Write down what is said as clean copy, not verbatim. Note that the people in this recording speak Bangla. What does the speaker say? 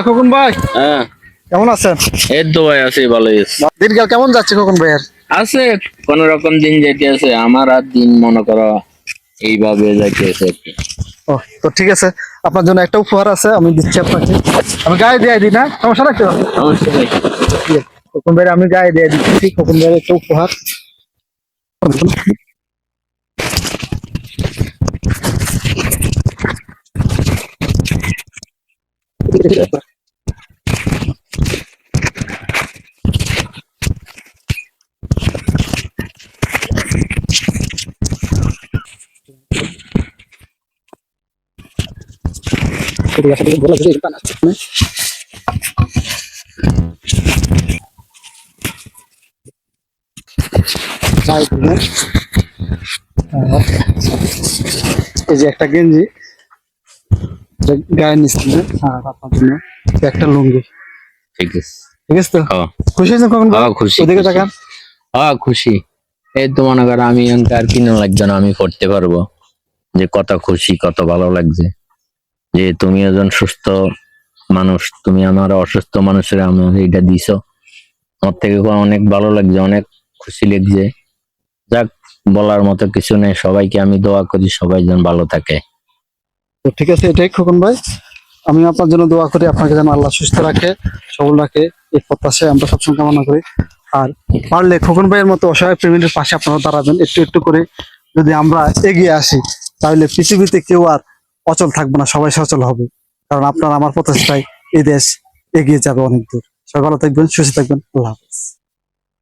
খোকন ভাই, হ্যাঁ, কেমন আছেন? এই তো ভাই আছি, ভালোই আছি। দিনকাল কেমন যাচ্ছে খোকন ভাইয়ের? আছে, কোন রকম দিন যেতে আছে। আমার আর দিন মনে করো এইভাবে যাইতে আছে আর কি। ও, তো ঠিক আছে, আপনার জন্য একটা উপহার আছে, আমি দিচ্ছি আপনাকে। আমি গায়ে দিয়ে দিই না, সমস্যা নাই তো? সমস্যা নাই। ঠিক আছে, খোকন ভাইয়ের আমি গায়ে দিয়ে দিচ্ছি, খোকন ভাইয়ের একটা উপহার। এই যে একটা গেঞ্জি, এটা গায়ে নিচ্ছি, হ্যাঁ আপনার জন্য একটা লুঙ্গি। ঠিক আছে। ঠিক আছে তো? হ্যাঁ, খুশি হয়েছেন খোকন ভাই? হ্যাঁ, খুশি ওদিকে খুশি। তাকান। হ্যাঁ, খুশি। এই তো মনে করো আমি আর কিনা লাগবে না, আমি করতে পারবো। যে কত খুশি, কত ভালো লাগছে যে তুমি একজন সুস্থ মানুষ, তুমি আমার অসুস্থ মানুষের আমার এটা দিছো। আমার থেকে অনেক ভালো লাগছে, অনেক খুশি লাগছে। যাক, বলার মতো কিছু নেই। সবাইকে আমি দোয়া করি সবাই যেন ভালো থাকে। তো ঠিক আছে, এটাই খোকন ভাই, আমি আপনার জন্য দোয়া করি, আপনাকে যেন আল্লাহ সুস্থ রাখে, সবল রাখে, এই প্রত্যাশায় আমরা সবসময় কামনা করি। আর পারলে খোকন ভাইয়ের মতো অসহায় প্রেমীদের পাশে আপনারা দাঁড়াবেন, একটু একটু করে যদি আমরা এগিয়ে আসি, তাহলে পৃথিবীতে কেউ আর অচল থাকবে না, সবাই সচল হবে। কারণ আপনার আমার প্রচেষ্টায় এই দেশ এগিয়ে যাবে অনেক দূর। সবাই ভালো থাকবেন, সুস্থ থাকবেন, আল্লাহ হাফেজ।